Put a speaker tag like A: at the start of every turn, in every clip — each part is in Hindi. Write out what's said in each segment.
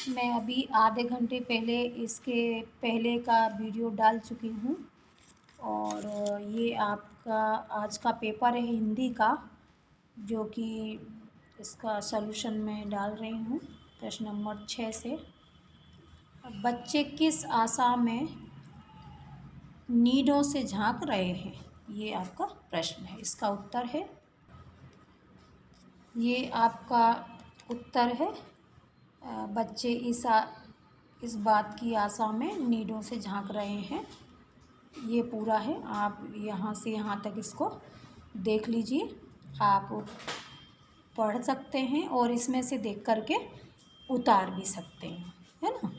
A: मैं अभी आधे घंटे पहले इसके पहले का वीडियो डाल चुकी हूँ और ये आपका आज का पेपर है हिंदी का, जो कि इसका सॉल्यूशन मैं डाल रही हूँ प्रश्न नंबर 6 से। बच्चे किस आशा में नीडों से झांक रहे हैं, ये आपका प्रश्न है। इसका उत्तर है, ये आपका उत्तर है बच्चे इस बात की आशा में नीडों से झांक रहे हैं। ये पूरा है, आप यहाँ से यहाँ तक इसको देख लीजिए। आप पढ़ सकते हैं और इसमें से देख करके उतार भी सकते हैं, है ना।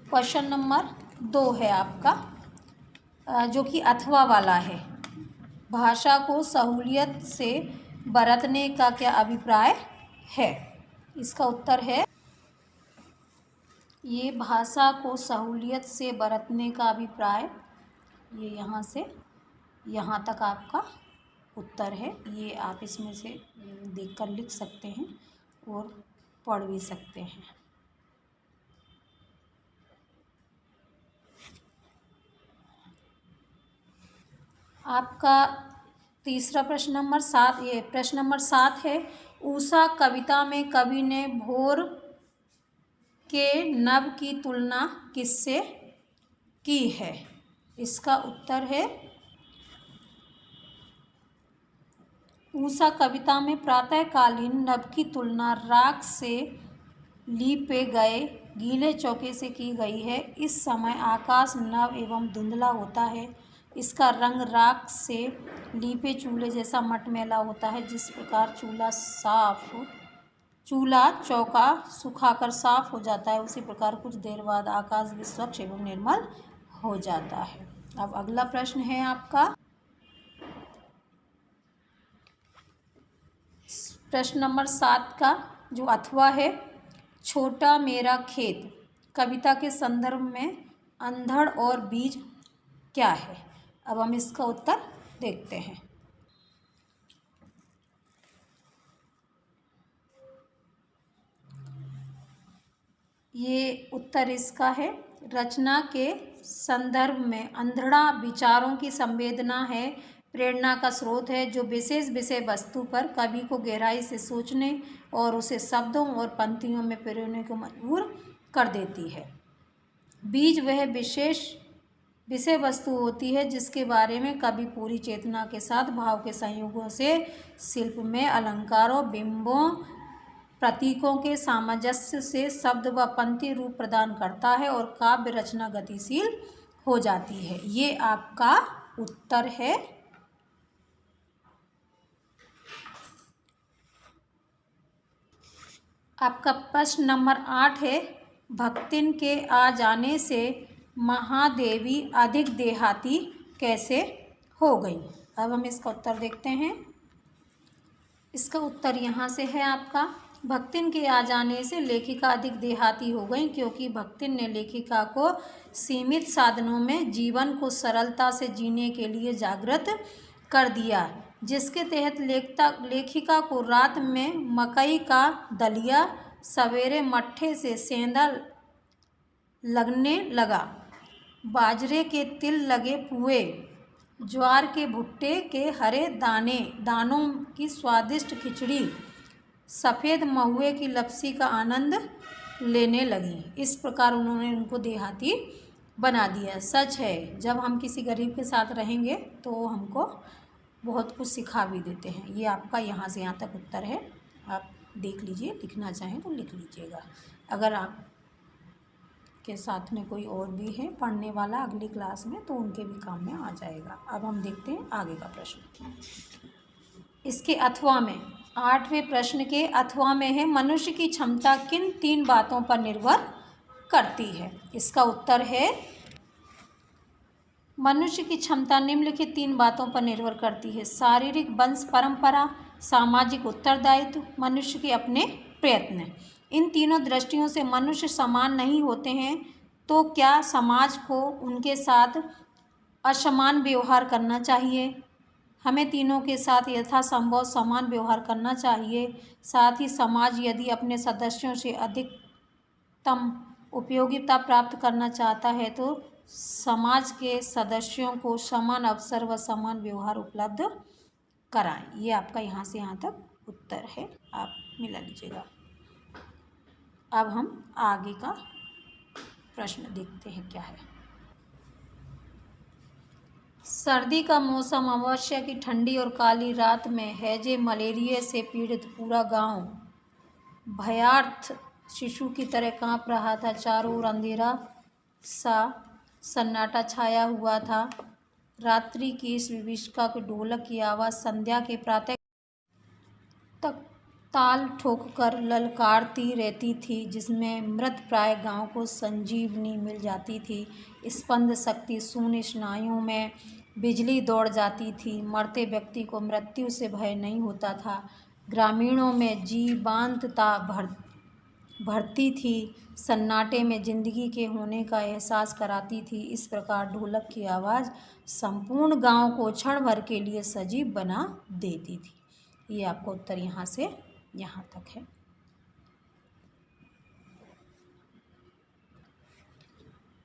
A: क्वेश्चन नंबर 2 है आपका, जो कि अथवा वाला है। भाषा को सहूलियत से बरतने का क्या अभिप्राय है। इसका उत्तर है, ये भाषा को सहूलियत से बरतने का अभिप्राय, ये यहाँ से यहाँ तक आपका उत्तर है। ये आप इसमें से देखकर लिख सकते हैं और पढ़ भी सकते हैं। आपका तीसरा प्रश्न नंबर 7, ये प्रश्न नंबर 7 है। उषा कविता में कवि ने भोर के नभ की तुलना किससे की है। इसका उत्तर है, उषा कविता में प्रातःकालीन नभ की तुलना राख से लीपे गए गीले चौके से की गई है। इस समय आकाश नव एवं धुंधला होता है। इसका रंग राख से लीपे चूल्हे जैसा मटमैला होता है। जिस प्रकार चूल्हा चौका सुखाकर साफ हो जाता है, उसी प्रकार कुछ देर बाद आकाश भी स्वच्छ एवं निर्मल हो जाता है। अब अगला प्रश्न है आपका, प्रश्न नंबर 7 का जो अथवा है। छोटा मेरा खेत कविता के संदर्भ में अंधड़ और बीज क्या है। अब हम इसका उत्तर देखते हैं। ये उत्तर इसका है, रचना के संदर्भ में अंधड़ा विचारों की संवेदना है, प्रेरणा का स्रोत है, जो विशेष विषय वस्तु पर कवि को गहराई से सोचने और उसे शब्दों और पंक्तियों में पिरोने को मजबूर कर देती है। बीज वह विशेष विषय वस्तु होती है जिसके बारे में कवि पूरी चेतना के साथ भाव के संयोगों से शिल्प में अलंकारों, बिंबों, प्रतीकों के सामंजस्य से शब्द व पंक्ति रूप प्रदान करता है और काव्य रचना गतिशील हो जाती है। ये आपका उत्तर है। आपका प्रश्न नंबर 8 है। भक्तिन के आ जाने से महादेवी अधिक देहाती कैसे हो गई। अब हम इसका उत्तर देखते हैं। इसका उत्तर यहाँ से है आपका, भक्तिन के आ जाने से लेखिका अधिक देहाती हो गई, क्योंकि भक्तिन ने लेखिका को सीमित साधनों में जीवन को सरलता से जीने के लिए जागृत कर दिया, जिसके तहत लेखिका को रात में मकई का दलिया, सवेरे मट्ठे से सेंधा लगने लगा, बाजरे के तिल लगे पुए, ज्वार के भुट्टे के हरे दानों की स्वादिष्ट खिचड़ी, सफ़ेद महुए की लपसी का आनंद लेने लगी। इस प्रकार उन्होंने उनको देहाती बना दिया। सच है, जब हम किसी गरीब के साथ रहेंगे तो हमको बहुत कुछ सिखा भी देते हैं। ये आपका यहाँ से यहाँ तक उत्तर है, आप देख लीजिए, लिखना चाहें तो लिख लीजिएगा। अगर आप के साथ में कोई और भी है पढ़ने वाला अगली क्लास में, तो उनके भी काम में आ जाएगा। अब हम देखते हैं आगे का प्रश्न। इसके अथवा में 8वें प्रश्न के अथवा में है, मनुष्य की क्षमता किन 3 बातों पर निर्भर करती है। इसका उत्तर है, मनुष्य की क्षमता निम्नलिखित 3 बातों पर निर्भर करती है। शारीरिक वंश परंपरा, सामाजिक उत्तरदायित्व, मनुष्य के अपने प्रयत्न। इन तीनों दृष्टियों से मनुष्य समान नहीं होते हैं, तो क्या समाज को उनके साथ असमान व्यवहार करना चाहिए, हमें तीनों के साथ यथासंभव समान व्यवहार करना चाहिए। साथ ही समाज यदि अपने सदस्यों से अधिकतम उपयोगिता प्राप्त करना चाहता है तो समाज के सदस्यों को समान अवसर व समान व्यवहार उपलब्ध कराएं। ये आपका यहाँ से यहाँ तक उत्तर है, आप मिला लीजिएगा। अब हम आगे का प्रश्न देखते हैं क्या है। सर्दी का मौसम, अमावस्या की ठंडी और काली रात में हैजे मलेरिया से पीड़ित पूरा गांव भयार्थ शिशु की तरह कांप रहा था। चारों ओर अंधेरा सा सन्नाटा छाया हुआ था। रात्रि की इस विभीषिका के ढोलक की आवाज़ संध्या के प्रातः तक ताल ठोककर ललकारती रहती थी, जिसमें मृत प्राय गांव को संजीवनी मिल जाती थी। स्पंद शक्ति शून्य स्नायुओं में बिजली दौड़ जाती थी। मरते व्यक्ति को मृत्यु से भय नहीं होता था। ग्रामीणों में जीवांतता भरती थी, सन्नाटे में जिंदगी के होने का एहसास कराती थी। इस प्रकार ढोलक की आवाज़ संपूर्ण गांव को क्षण भर के लिए सजीव बना देती थी। ये आपका उत्तर यहाँ से यहाँ तक है।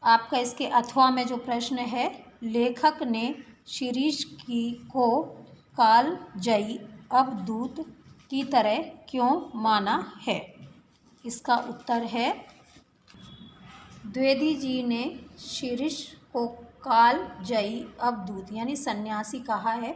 A: आपका इसके अथवा में जो प्रश्न है, लेखक ने शिरीष को कालजयी अवधूत की तरह क्यों माना है? इसका उत्तर है, द्विवेदी जी ने शिरीष को कालजयी अवधूत यानी सन्यासी कहा है।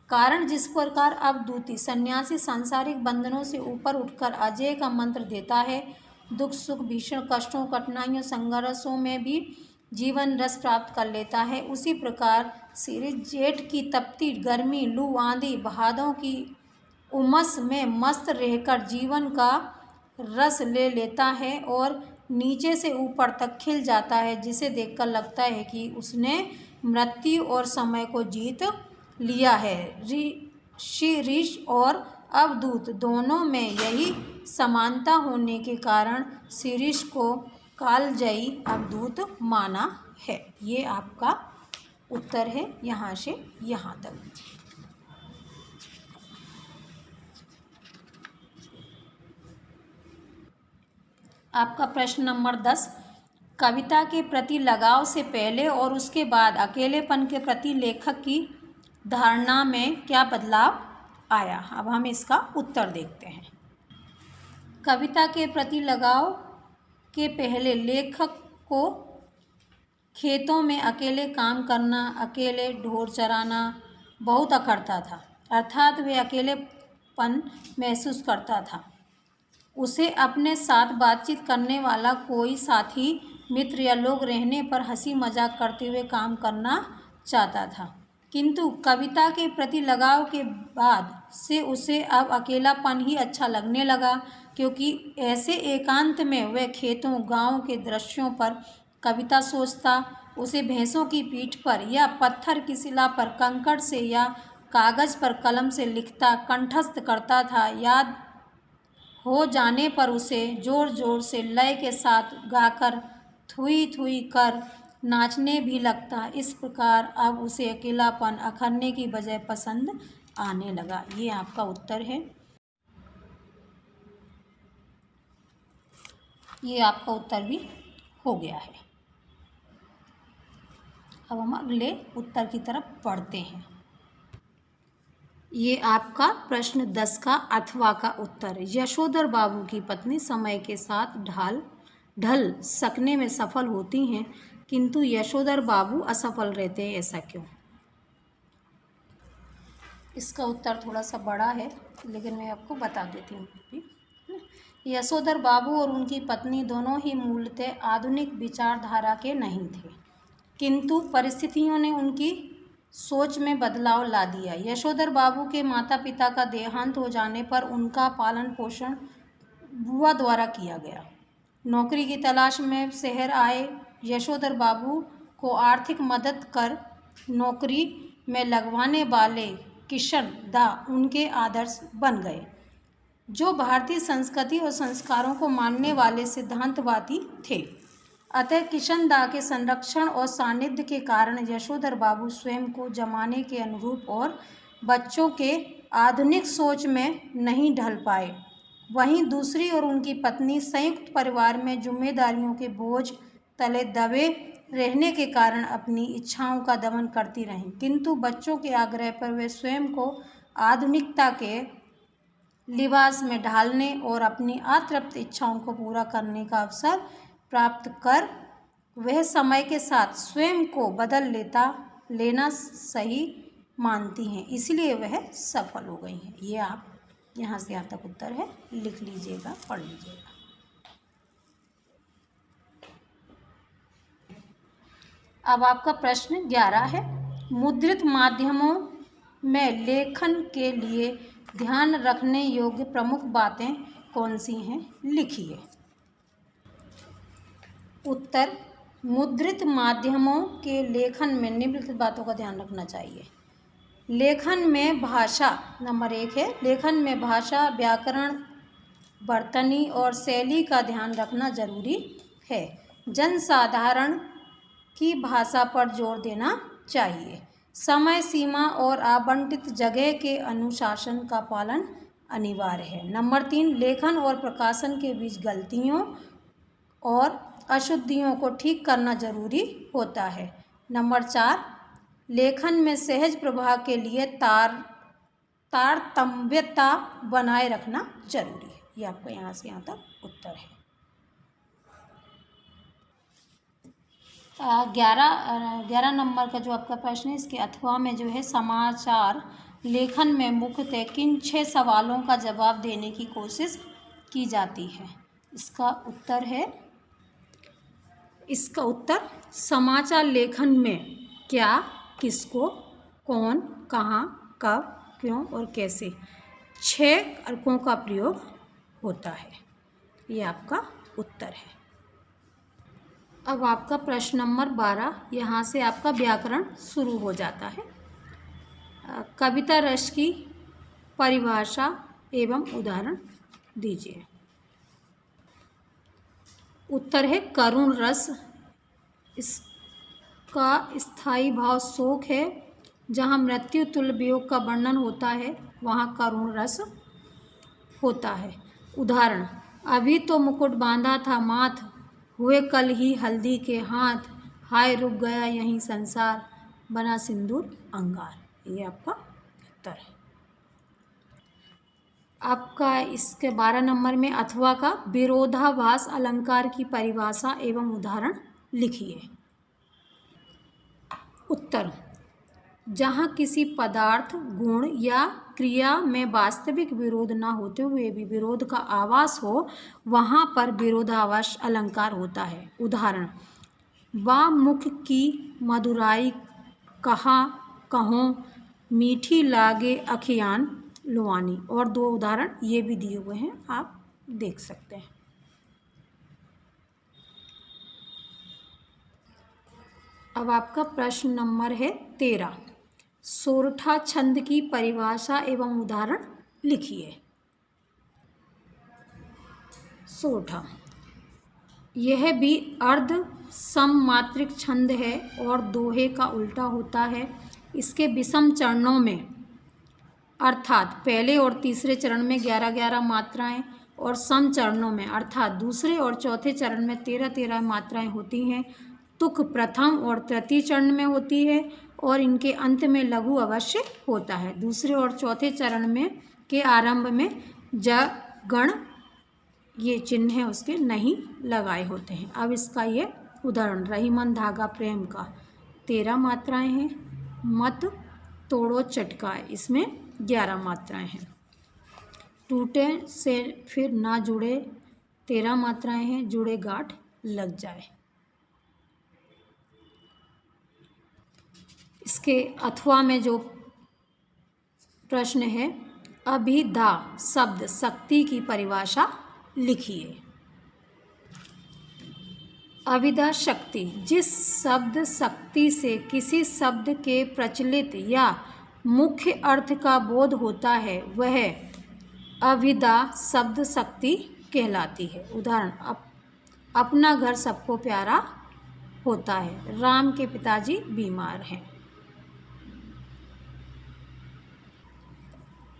A: कारण जिस प्रकार अवधूति सन्यासी सांसारिक बंधनों से ऊपर उठकर अजय का मंत्र देता है, दुख सुख भीषण कष्टों कठिनाइयों संघर्षों में भी जीवन रस प्राप्त कर लेता है, उसी प्रकार शिरीष जेठ की तपती गर्मी, लू आंधी, भादों की उमस में मस्त रहकर जीवन का रस ले लेता है और नीचे से ऊपर तक खिल जाता है, जिसे देखकर लगता है कि उसने मृत्यु और समय को जीत लिया है। शिरीष और अवधूत दोनों में यही समानता होने के कारण शिरीष को कालजयी अवधूत माना है। ये आपका उत्तर है यहाँ से यहाँ तक। आपका प्रश्न नंबर 10, कविता के प्रति लगाव से पहले और उसके बाद अकेलेपन के प्रति लेखक की धारणा में क्या बदलाव आया? अब हम इसका उत्तर देखते हैं। कविता के प्रति लगाव के पहले लेखक को खेतों में अकेले काम करना, अकेले ढोर चराना बहुत अखरता था, अर्थात वे अकेलेपन महसूस करता था। उसे अपने साथ बातचीत करने वाला कोई साथी, मित्र या लोग रहने पर हंसी मजाक करते हुए काम करना चाहता था, किंतु कविता के प्रति लगाव के बाद से उसे अब अकेलापन ही अच्छा लगने लगा, क्योंकि ऐसे एकांत में वह खेतों गांव के दृश्यों पर कविता सोचता, उसे भैंसों की पीठ पर या पत्थर की शिला पर कंकड़ से या कागज़ पर कलम से लिखता कंठस्थ करता था। याद हो जाने पर उसे जोर जोर से लय के साथ गाकर थुई थुई कर नाचने भी लगता। इस प्रकार अब उसे अकेलापन अखरने की बजाय पसंद आने लगा। ये आपका उत्तर है। ये आपका उत्तर भी हो गया है। अब हम अगले उत्तर की तरफ बढ़ते हैं। ये आपका प्रश्न 10 का अथवा का उत्तर है। यशोधर बाबू की पत्नी समय के साथ ढल सकने में सफल होती हैं, किंतु यशोधर बाबू असफल रहते हैं, ऐसा क्यों? इसका उत्तर थोड़ा सा बड़ा है, लेकिन मैं आपको बता देती हूँ। यशोधर बाबू और उनकी पत्नी दोनों ही मूलतः आधुनिक विचारधारा के नहीं थे, किंतु परिस्थितियों ने उनकी सोच में बदलाव ला दिया। यशोधर बाबू के माता पिता का देहांत हो जाने पर उनका पालन पोषण बुआ द्वारा किया गया। नौकरी की तलाश में शहर आए यशोधर बाबू को आर्थिक मदद कर नौकरी में लगवाने वाले किशन दा उनके आदर्श बन गए, जो भारतीय संस्कृति और संस्कारों को मानने वाले सिद्धांतवादी थे। अतः किशन दा के संरक्षण और सानिध्य के कारण यशोधर बाबू स्वयं को जमाने के अनुरूप और बच्चों के आधुनिक सोच में नहीं ढल पाए। वहीं दूसरी ओर उनकी पत्नी संयुक्त परिवार में जिम्मेदारियों के बोझ तले दबे रहने के कारण अपनी इच्छाओं का दमन करती रहीं, किंतु बच्चों के आग्रह पर वे स्वयं को आधुनिकता के लिबास में ढालने और अपनी अतृप्त इच्छाओं को पूरा करने का अवसर प्राप्त कर वह समय के साथ स्वयं को बदल लेना सही मानती हैं, इसलिए वह सफल हो गई हैं। ये आप यहाँ से यहाँ तक उत्तर है, लिख लीजिएगा, पढ़ लीजिएगा। अब आपका प्रश्न 11 है, मुद्रित माध्यमों में लेखन के लिए ध्यान रखने योग्य प्रमुख बातें कौन सी हैं, लिखिए। उत्तर, मुद्रित माध्यमों के लेखन में निम्नलिखित बातों का ध्यान रखना चाहिए। लेखन में भाषा, नंबर 1 है, लेखन में भाषा, व्याकरण, वर्तनी और शैली का ध्यान रखना जरूरी है। जनसाधारण की भाषा पर जोर देना चाहिए। समय सीमा और आवंटित जगह के अनुशासन का पालन अनिवार्य है। नंबर 3, लेखन और प्रकाशन के बीच गलतियों और अशुद्धियों को ठीक करना जरूरी होता है। नंबर 4, लेखन में सहज प्रवाह के लिए तारतम्यता बनाए रखना जरूरी है। ये आपको यहाँ से यहाँ तक उत्तर है। 11 नंबर का जो आपका प्रश्न है, इसके अथवा में जो है समाचार लेखन में मुख्यतः किन 6 सवालों का जवाब देने की कोशिश की जाती है। इसका उत्तर समाचार लेखन में क्या, किसको, कौन, कहाँ, कब, क्यों और कैसे 6 कारकों का प्रयोग होता है। ये आपका उत्तर है। अब आपका प्रश्न नंबर 12, यहाँ से आपका व्याकरण शुरू हो जाता है। कविता रस की परिभाषा एवं उदाहरण दीजिए। उत्तर है करुण रस। इसका स्थायी भाव शोक है। जहाँ मृत्यु तुल्य वियोग का वर्णन होता है वहाँ करुण रस होता है। उदाहरण, अभी तो मुकुट बांधा था माथ, हुए कल ही हल्दी के हाथ, हाय रुक गया यहीं संसार, बना सिंदूर अंगार। ये आपका उत्तर है। आपका इसके 12 नंबर में अथवा का विरोधाभास अलंकार की परिभाषा एवं उदाहरण लिखिए। उत्तर, जहाँ किसी पदार्थ, गुण या क्रिया में वास्तविक विरोध न होते हुए भी विरोध का आभास हो वहाँ पर विरोधाभास अलंकार होता है। उदाहरण, वाह मुख की मधुराई कहो मीठी लागे अखियान लुआनी। और 2 उदाहरण ये भी दिए हुए हैं, आप देख सकते हैं। अब आपका प्रश्न नंबर है 13, सोरठा छंद की परिभाषा एवं उदाहरण लिखिए। सोरठा, यह भी अर्ध सममात्रिक छंद है और दोहे का उल्टा होता है। इसके विषम चरणों में अर्थात पहले और तीसरे चरण में 11-11 मात्राएं और सम चरणों में अर्थात दूसरे और चौथे चरण में 13-13 मात्राएं होती हैं। तुक प्रथम और तृतीय चरण में होती है और इनके अंत में लघु अवश्य होता है। दूसरे और चौथे चरण में के आरंभ में ज गण ये चिन्ह है उसके नहीं लगाए होते हैं। अब इसका ये उदाहरण, रहीमन धागा प्रेम का 13 मात्राएं हैं। मत तोड़ो चटकाए, इसमें 11 मात्राएं हैं। टूटे से फिर ना जुड़े 13 मात्राएं हैं। जुड़े गांठ लग जाए। इसके अथवा में जो प्रश्न है, अभिधा शब्द शक्ति की परिभाषा लिखिए। अभिधा शक्ति, जिस शब्द शक्ति से किसी शब्द के प्रचलित या मुख्य अर्थ का बोध होता है वह अभिधा शब्द शक्ति कहलाती है। उदाहरण, अपना घर सबको प्यारा होता है। राम के पिताजी बीमार हैं।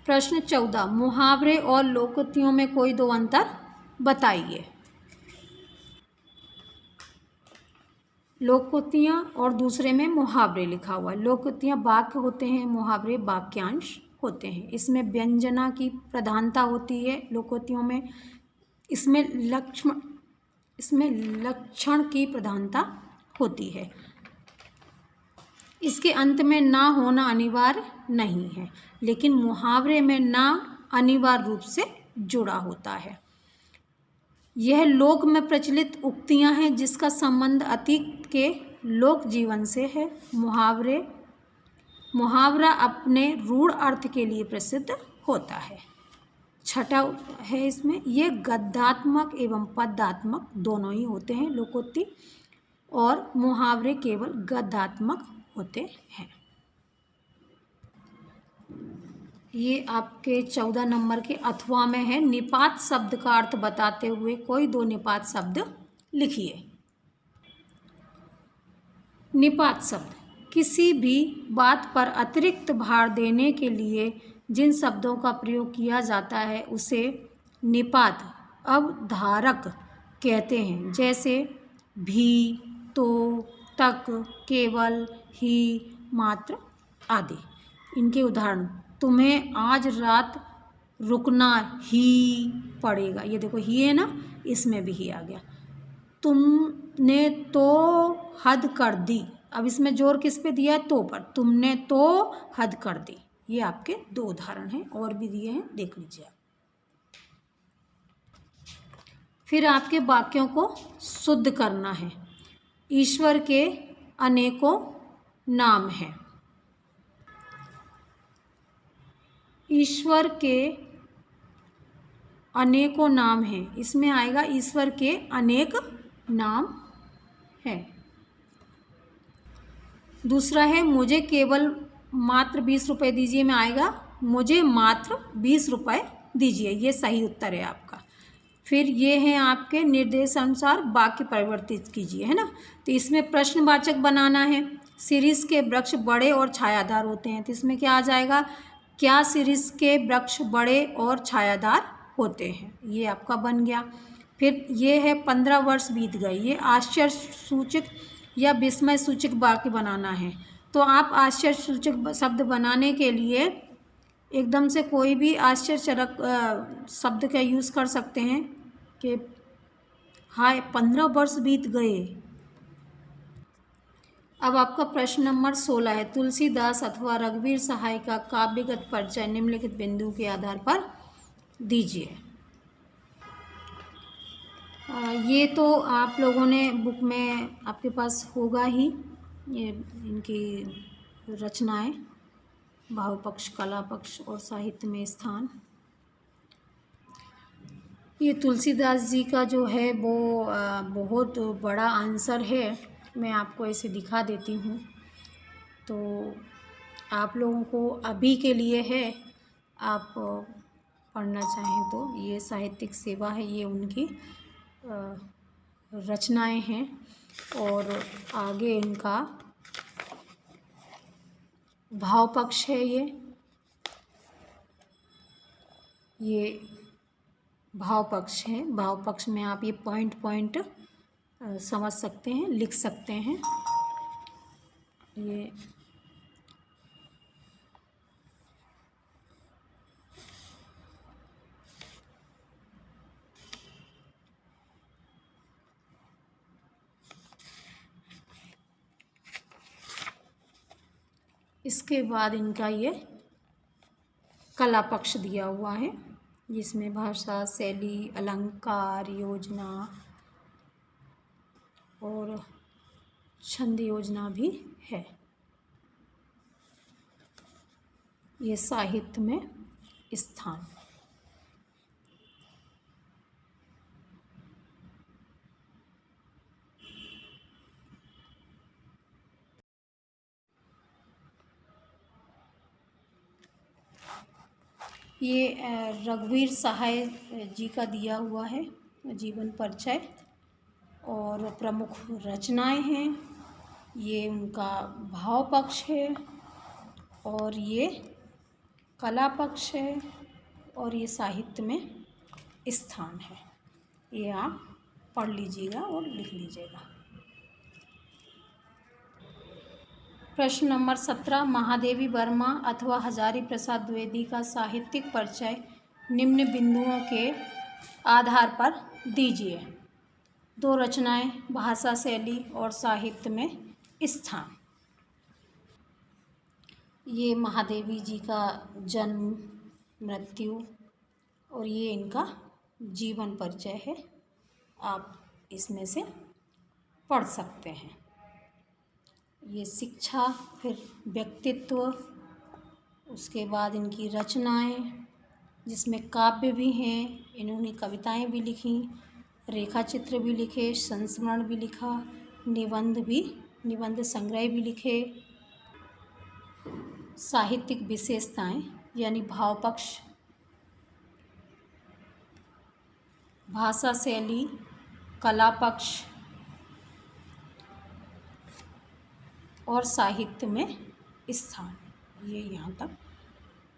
A: प्रश्न 14, मुहावरे और लोकोक्तियों में कोई दो अंतर बताइए। लोकोक्तियाँ और दूसरे में मुहावरे लिखा हुआ है। लोकोक्तियाँ वाक्य होते हैं, मुहावरे वाक्यांश होते हैं। इसमें व्यंजना की प्रधानता होती है लोकोक्तियों में। इसमें लक्षण की प्रधानता होती है। इसके अंत में ना होना अनिवार्य नहीं है, लेकिन मुहावरे में ना अनिवार्य रूप से जुड़ा होता है। यह लोक में प्रचलित उक्तियां हैं जिसका संबंध अतीत के लोक जीवन से है। मुहावरा अपने रूढ़ अर्थ के लिए प्रसिद्ध होता है। छठा है इसमें, ये गद्यात्मक एवं पद्यात्मक दोनों ही होते हैं लोकोक्ति, और मुहावरे केवल गद्यात्मक होते हैं। ये आपके 14 नंबर के अथवा में है। निपात शब्द का अर्थ बताते हुए कोई दो निपात शब्द लिखिए। निपात शब्द किसी भी बात पर अतिरिक्त भार देने के लिए जिन शब्दों का प्रयोग किया जाता है उसे निपात अवधारक कहते हैं, जैसे भी, तो, तक, केवल, ही, मात्र आदि। इनके उदाहरण, तुम्हें आज रात रुकना ही पड़ेगा। ये देखो ही है ना, इसमें भी ही आ गया। तुमने तो हद कर दी। अब इसमें जोर किस पे दिया है? तो पर। तुमने तो हद कर दी। ये आपके दो उदाहरण हैं, और भी दिए हैं, देख लीजिए आप। फिर आपके वाक्यों को शुद्ध करना है। ईश्वर के अनेकों नाम हैं। ईश्वर के अनेकों नाम हैं, इसमें आएगा ईश्वर के अनेक नाम हैं। दूसरा है, मुझे केवल मात्र 20 रुपये दीजिए, में आएगा मुझे मात्र 20 रुपये दीजिए। ये सही उत्तर है आपका। फिर ये हैं आपके निर्देशानुसार वाक्य परिवर्तित कीजिए, है ना। तो इसमें प्रश्नवाचक बनाना है। शीरीष के वृक्ष बड़े और छायादार होते हैं, तो इसमें क्या आ जाएगा? क्या शीरीष के वृक्ष बड़े और छायादार होते हैं? ये आपका बन गया। फिर ये है 15 वर्ष बीत गए। ये आश्चर्य सूचक या विस्मय सूचक वाक्य बनाना है। तो आप आश्चर्य सूचक शब्द बनाने के लिए एकदम से कोई भी आश्चर्यजनक शब्द का यूज़ कर सकते हैं कि हाय 15 वर्ष बीत गए। अब आपका प्रश्न नंबर 16 है, तुलसीदास अथवा रघुवीर सहाय का काव्यगत परिचय निम्नलिखित बिंदु के आधार पर दीजिए। ये तो आप लोगों ने बुक में आपके पास होगा ही, ये इनकी रचनाएं, भाव पक्ष, कला पक्ष और साहित्य में स्थान। ये तुलसीदास जी का जो है वो बहुत बड़ा आंसर है। मैं आपको ऐसे दिखा देती हूँ, तो आप लोगों को अभी के लिए है, आप पढ़ना चाहें तो। ये साहित्यिक सेवा है, ये उनकी रचनाएं हैं, और आगे इनका भाव पक्ष है। ये भाव पक्ष है। भाव पक्ष में आप ये पॉइंट समझ सकते हैं, लिख सकते हैं। ये इसके बाद इनका ये कला पक्ष दिया हुआ है, जिसमें भाषा, शैली, अलंकार, योजना और छंद योजना भी है। ये साहित्य में स्थान। ये रघुवीर सहाय जी का दिया हुआ है जीवन परिचय, और प्रमुख रचनाएं हैं। ये उनका भाव पक्ष है, और ये कला पक्ष है और ये साहित्य में स्थान है। ये आप पढ़ लीजिएगा और लिख लीजिएगा। प्रश्न नंबर 17, महादेवी वर्मा अथवा हजारी प्रसाद द्विवेदी का साहित्यिक परिचय निम्न बिंदुओं के आधार पर दीजिए। 2 रचनाएं, भाषा शैली और साहित्य में स्थान। ये महादेवी जी का जन्म, मृत्यु और ये इनका जीवन परिचय है, आप इसमें से पढ़ सकते हैं। ये शिक्षा, फिर व्यक्तित्व, उसके बाद इनकी रचनाएं जिसमें काव्य भी हैं, इन्होंने कविताएं भी लिखी, रेखा चित्र भी लिखे, संस्मरण भी लिखा, निबंध संग्रह भी लिखे। साहित्यिक विशेषताएं यानी भाव पक्ष, भाषा शैली, कला पक्ष और साहित्य में स्थान, ये यहाँ तक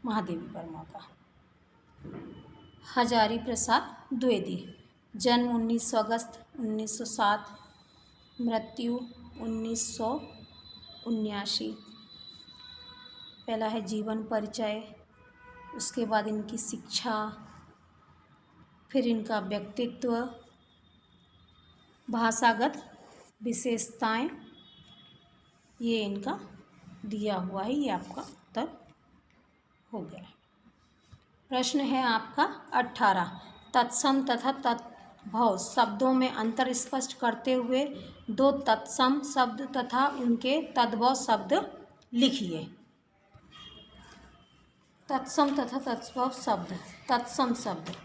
A: महादेवी वर्मा का। हजारी प्रसाद द्विवेदी, जन्म 19 अगस्त 1907, मृत्यु 1979। पहला है जीवन परिचय, उसके बाद इनकी शिक्षा, फिर इनका व्यक्तित्व, भाषागत विशेषताएं, ये इनका दिया हुआ है। ये आपका उत्तर हो गया। प्रश्न है आपका 18, तत्सम तथा तद्भव शब्दों में अंतर स्पष्ट करते हुए 2 तत्सम शब्द तथा उनके तद्भव शब्द लिखिए। तत्सम तथा तद्भव शब्द। तत्सम शब्द,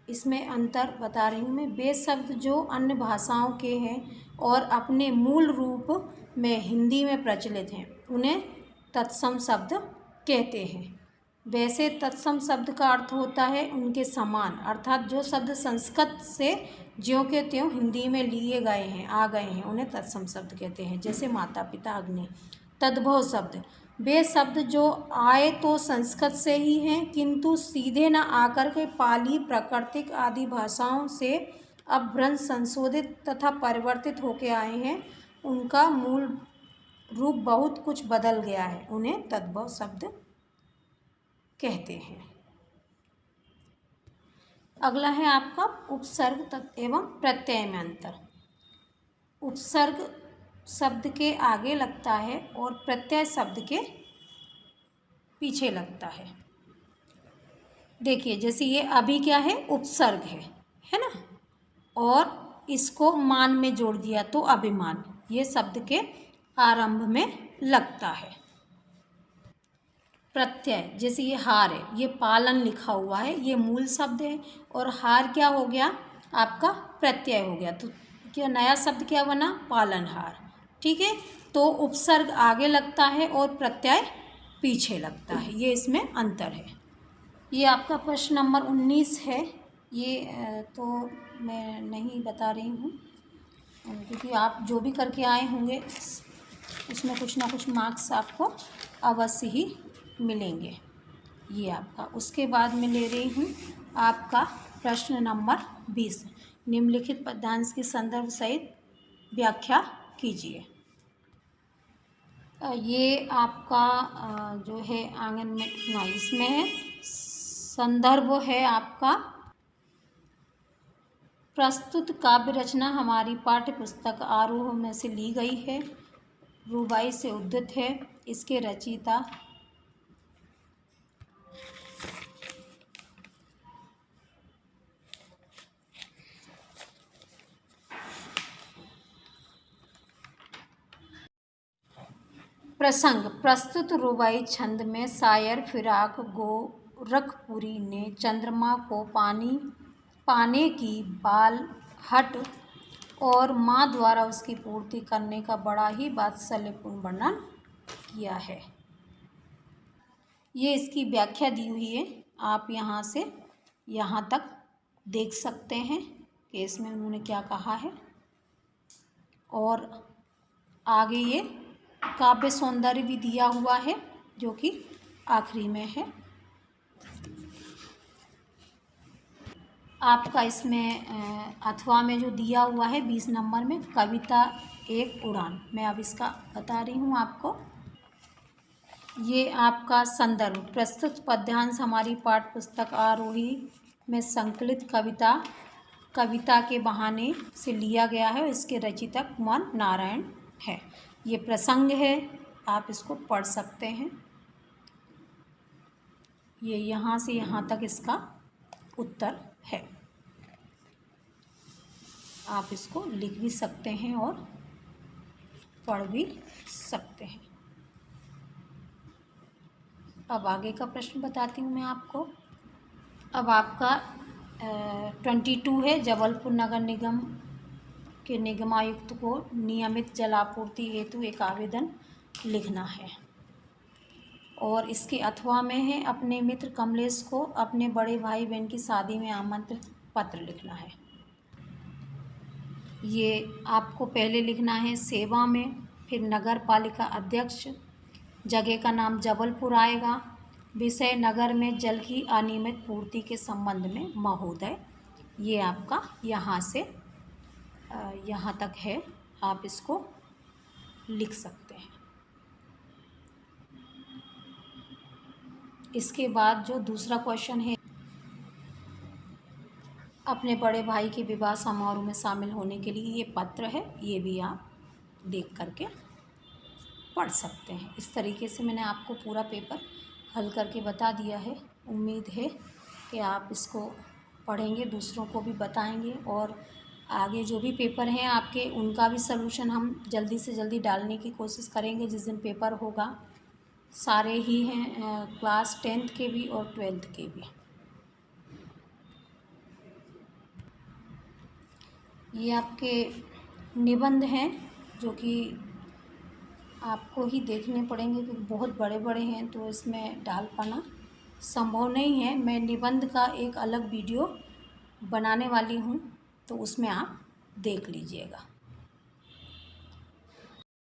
A: इसमें अंतर बता रही हूँ मैं। वे शब्द जो अन्य भाषाओं के हैं और अपने मूल रूप में हिंदी में प्रचलित हैं, उन्हें तत्सम शब्द कहते हैं। वैसे तत्सम शब्द का अर्थ होता है उनके समान, अर्थात जो शब्द संस्कृत से ज्यों के त्यों हिंदी में लिए गए हैं, आ गए हैं, उन्हें तत्सम शब्द कहते हैं। जैसे माता पिता, अग्नि। तद्भव शब्द, वे शब्द जो आए तो संस्कृत से ही हैं किंतु सीधे न आकर के पाली, प्राकृतिक आदि भाषाओं से अपभ्रंश, संशोधित तथा परिवर्तित होके आए हैं। उनका मूल रूप बहुत कुछ बदल गया है, उन्हें तद्भव शब्द कहते हैं। अगला है आपका उपसर्ग एवं प्रत्यय में अंतर। उपसर्ग शब्द के आगे लगता है और प्रत्यय शब्द के पीछे लगता है। देखिए, जैसे ये अभी क्या है, उपसर्ग है ना, और इसको मान में जोड़ दिया तो अभिमान, ये शब्द के आरंभ में लगता है। प्रत्यय, जैसे ये हार है, ये पालन लिखा हुआ है, ये मूल शब्द है, और हार क्या हो गया आपका, प्रत्यय हो गया। तो क्या नया शब्द क्या बना, पालनहार। ठीक है, तो उपसर्ग आगे लगता है और प्रत्यय पीछे लगता है, ये इसमें अंतर है। ये आपका प्रश्न नंबर 19 है। ये तो मैं नहीं बता रही हूँ क्योंकि आप जो भी करके आए होंगे उसमें कुछ ना कुछ मार्क्स आपको अवश्य ही मिलेंगे। ये आपका, उसके बाद मैं ले रही हूँ आपका प्रश्न नंबर 20, निम्नलिखित पद्यांश की संदर्भ सहित व्याख्या कीजिए। ये आपका जो है आंगन में ना, इसमें है संदर्भ है आपका प्रस्तुत काव्य रचना हमारी पाठ्य पुस्तक आरोह में से ली गई है, रूबाई से उद्धृत है। इसके रचयिता प्रसंग, प्रस्तुत रुबाई छंद में शायर फिराक गोरखपुरी ने चंद्रमा को पाने की बालहट और माँ द्वारा उसकी पूर्ति करने का बड़ा ही वात्सल्यपूर्ण वर्णन किया है। ये इसकी व्याख्या दी हुई है, आप यहाँ से यहाँ तक देख सकते हैं कि इसमें उन्होंने क्या कहा है। और आगे ये काव्य सौंदर्य भी दिया हुआ है जो कि आखिरी में है, आपका इसमें अथवा में जो दिया हुआ है 20 नंबर में कविता एक उड़ान, मैं अब इसका बता रही हूँ आपको। ये आपका संदर्भ प्रस्तुत पद्यांश हमारी पाठ्य पुस्तक आरोही में संकलित कविता के बहाने से लिया गया है। इसके रचितक कुमार नारायण है। ये प्रसंग है, आप इसको पढ़ सकते हैं। ये यहाँ से यहाँ तक इसका उत्तर है। आप इसको लिख भी सकते हैं और पढ़ भी सकते हैं। अब आगे का प्रश्न बताती हूँ मैं आपको। अब आपका 22 है, जबलपुर नगर निगम के निगमायुक्त को नियमित जलापूर्ति हेतु एक आवेदन लिखना है और इसके अथवा में है अपने मित्र कमलेश को अपने बड़े भाई बहन की शादी में आमंत्रित पत्र लिखना है। ये आपको पहले लिखना है सेवा में, फिर नगर पालिका अध्यक्ष, जगह का नाम जबलपुर आएगा, विषय नगर में जल की अनियमित पूर्ति के संबंध में महोदय। ये आपका यहाँ से यहाँ तक है, आप इसको लिख सकते हैं। इसके बाद जो दूसरा क्वेश्चन है, अपने बड़े भाई के विवाह समारोह में शामिल होने के लिए ये पत्र है, ये भी आप देख करके पढ़ सकते हैं। इस तरीके से मैंने आपको पूरा पेपर हल करके बता दिया है। उम्मीद है कि आप इसको पढ़ेंगे, दूसरों को भी बताएंगे और आगे जो भी पेपर हैं आपके, उनका भी सलूशन हम जल्दी से जल्दी डालने की कोशिश करेंगे। जिस दिन पेपर होगा सारे ही हैं, क्लास 10th के भी और 12th के भी। ये आपके निबंध हैं जो कि आपको ही देखने पड़ेंगे क्योंकि बहुत बड़े बड़े हैं, तो इसमें डाल पाना संभव नहीं है। मैं निबंध का एक अलग वीडियो बनाने वाली हूँ, तो उसमें आप देख लीजिएगा।